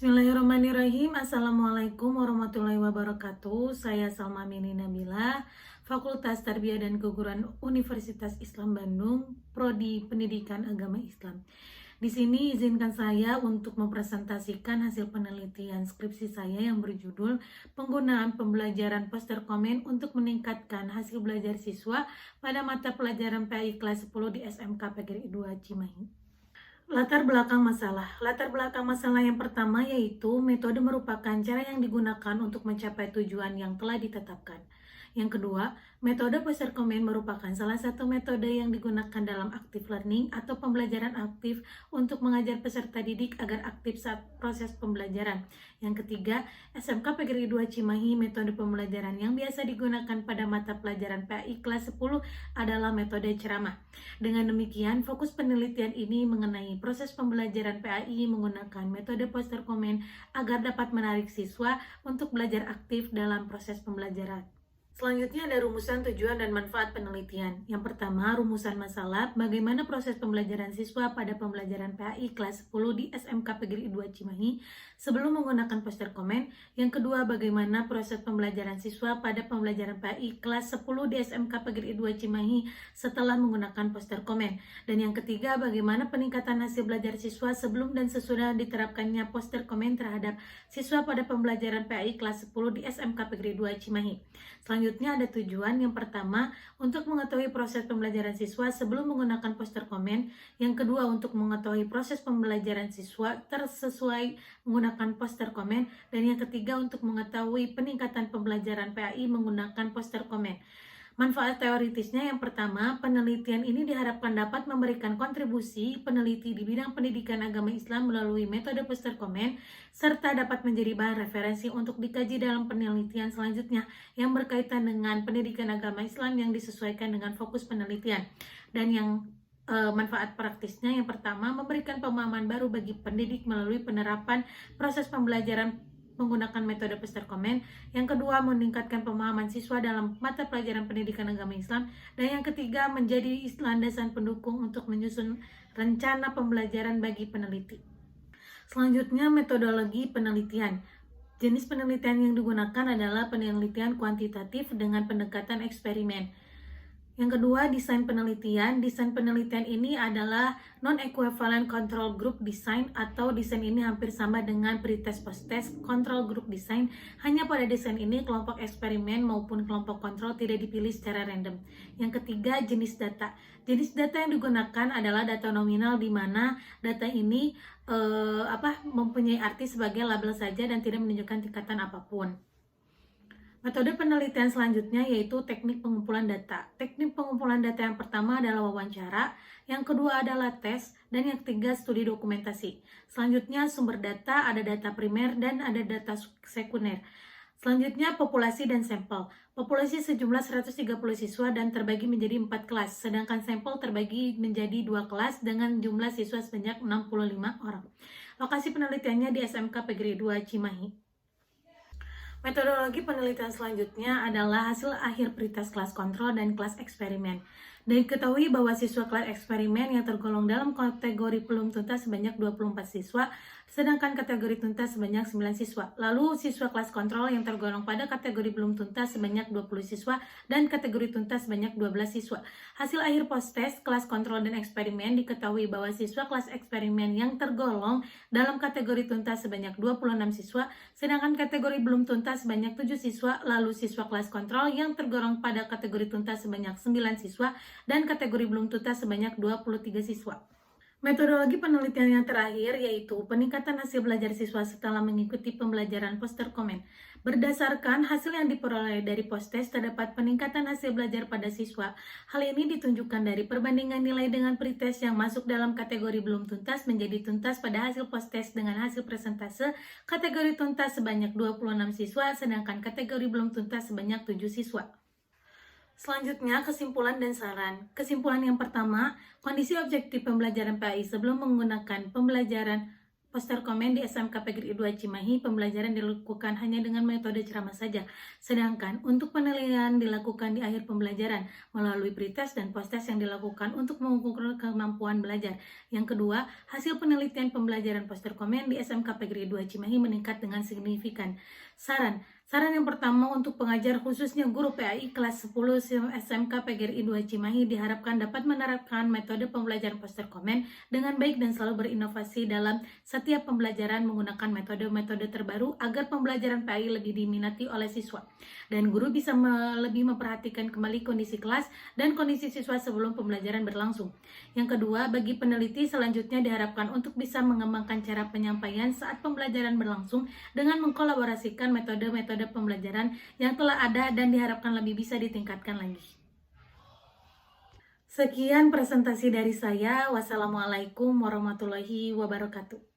Bismillahirrahmanirrahim. Assalamualaikum warahmatullahi wabarakatuh. Saya Salma Mini Nabila, Fakultas Tarbiyah dan Keguruan Universitas Islam Bandung, Prodi Pendidikan Agama Islam. Di sini izinkan saya untuk mempresentasikan hasil penelitian skripsi saya yang berjudul Penggunaan Pembelajaran Poster Komen untuk meningkatkan hasil belajar siswa pada mata pelajaran PAI kelas 10 di SMK PGRI 2 Cimahi. Latar belakang masalah yang pertama yaitu metode merupakan cara yang digunakan untuk mencapai tujuan yang telah ditetapkan. Yang kedua, metode poster comment merupakan salah satu metode yang digunakan dalam active learning atau pembelajaran aktif untuk mengajar peserta didik agar aktif saat proses pembelajaran. Yang ketiga, SMK PGRI 2 Cimahi metode pembelajaran yang biasa digunakan pada mata pelajaran PAI kelas 10 adalah metode ceramah. Dengan demikian, fokus penelitian ini mengenai proses pembelajaran PAI menggunakan metode poster comment agar dapat menarik siswa untuk belajar aktif dalam proses pembelajaran. Selanjutnya ada rumusan, tujuan, dan manfaat penelitian. Yang pertama, rumusan masalah, bagaimana proses pembelajaran siswa pada pembelajaran PAI kelas 10 di SMK PGRI 2 Cimahi sebelum menggunakan poster komen. Yang kedua, bagaimana proses pembelajaran siswa pada pembelajaran PAI kelas 10 di SMK PGRI 2 Cimahi setelah menggunakan poster komen. Dan yang ketiga, bagaimana peningkatan hasil belajar siswa sebelum dan sesudah diterapkannya poster komen terhadap siswa pada pembelajaran PAI kelas 10 di SMK PGRI 2 Cimahi. Selanjutnya ada tujuan. Yang pertama, untuk mengetahui proses pembelajaran siswa sebelum menggunakan poster komen. Yang kedua, untuk mengetahui proses pembelajaran siswa tersesuai menggunakan poster komen. Dan yang ketiga, untuk mengetahui peningkatan pembelajaran PAI menggunakan poster komen. Manfaat teoritisnya yang pertama, penelitian ini diharapkan dapat memberikan kontribusi peneliti di bidang pendidikan agama Islam melalui metode poster komen, serta dapat menjadi bahan referensi untuk dikaji dalam penelitian selanjutnya yang berkaitan dengan pendidikan agama Islam yang disesuaikan dengan fokus penelitian. Dan yang manfaat praktisnya yang pertama, memberikan pemahaman baru bagi pendidik melalui penerapan proses pembelajaran menggunakan metode poster komen. Yang kedua, meningkatkan pemahaman siswa dalam mata pelajaran pendidikan agama Islam. Dan yang ketiga, menjadi landasan pendukung untuk menyusun rencana pembelajaran bagi peneliti. Selanjutnya, metodologi penelitian. Jenis penelitian yang digunakan adalah penelitian kuantitatif dengan pendekatan eksperimen. Yang kedua, desain penelitian. Desain penelitian ini adalah non-equivalent control group design, atau desain ini hampir sama dengan pretest post-test control group design. Hanya pada desain ini kelompok eksperimen maupun kelompok kontrol tidak dipilih secara random. Yang ketiga, jenis data. Jenis data yang digunakan adalah data nominal, di mana data ini mempunyai arti sebagai label saja dan tidak menunjukkan tingkatan apapun. Metode penelitian selanjutnya yaitu teknik pengumpulan data. Teknik pengumpulan data yang pertama adalah wawancara, yang kedua adalah tes, dan yang ketiga studi dokumentasi. Selanjutnya sumber data, ada data primer dan ada data sekunder. Selanjutnya populasi dan sampel. Populasi sejumlah 130 siswa dan terbagi menjadi 4 kelas, sedangkan sampel terbagi menjadi 2 kelas dengan jumlah siswa sebanyak 65 orang. Lokasi penelitiannya di SMK PGRI 2 Cimahi. Metodologi penelitian selanjutnya adalah hasil akhir pretest kelas kontrol dan kelas eksperimen. Diketahui bahwa siswa kelas eksperimen yang tergolong dalam kategori belum tuntas sebanyak 24 siswa, sedangkan kategori tuntas sebanyak 9 siswa. Lalu siswa kelas kontrol yang tergolong pada kategori belum tuntas sebanyak 20 siswa dan kategori tuntas sebanyak 12 siswa. Hasil akhir post-test kelas kontrol dan eksperimen diketahui bahwa siswa kelas eksperimen yang tergolong dalam kategori tuntas sebanyak 26 siswa, sedangkan kategori belum tuntas sebanyak 7 siswa. Lalu siswa kelas kontrol yang tergolong pada kategori tuntas sebanyak 9 siswa dan kategori belum tuntas sebanyak 23 siswa. Metodologi penelitian yang terakhir yaitu peningkatan hasil belajar siswa setelah mengikuti pembelajaran poster komen. Berdasarkan hasil yang diperoleh dari post-test, terdapat peningkatan hasil belajar pada siswa. Hal ini ditunjukkan dari perbandingan nilai dengan pretest yang masuk dalam kategori belum tuntas menjadi tuntas pada hasil post-test dengan hasil persentase. Kategori tuntas sebanyak 26 siswa, sedangkan kategori belum tuntas sebanyak 7 siswa. Selanjutnya, kesimpulan dan saran. Kesimpulan yang pertama, kondisi objektif pembelajaran PAI sebelum menggunakan pembelajaran poster komen di SMK PGRI 2 Cimahi, pembelajaran dilakukan hanya dengan metode ceramah saja. Sedangkan untuk penilaian dilakukan di akhir pembelajaran melalui pretest dan post-test yang dilakukan untuk mengukur kemampuan belajar. Yang kedua, hasil penelitian pembelajaran poster komen di SMK PGRI 2 Cimahi meningkat dengan signifikan. Saran yang pertama untuk pengajar khususnya guru PAI kelas 10 SMK PGRI 2 Cimahi diharapkan dapat menerapkan metode pembelajaran poster komen dengan baik dan selalu berinovasi dalam setiap pembelajaran menggunakan metode-metode terbaru agar pembelajaran PAI lebih diminati oleh siswa. Dan guru bisa lebih memperhatikan kembali kondisi kelas dan kondisi siswa sebelum pembelajaran berlangsung. Yang kedua, bagi peneliti selanjutnya diharapkan untuk bisa mengembangkan cara penyampaian saat pembelajaran berlangsung dengan mengkolaborasikan metode-metode pembelajaran yang telah ada dan diharapkan lebih bisa ditingkatkan lagi. Sekian presentasi dari saya. Wassalamualaikum warahmatullahi wabarakatuh.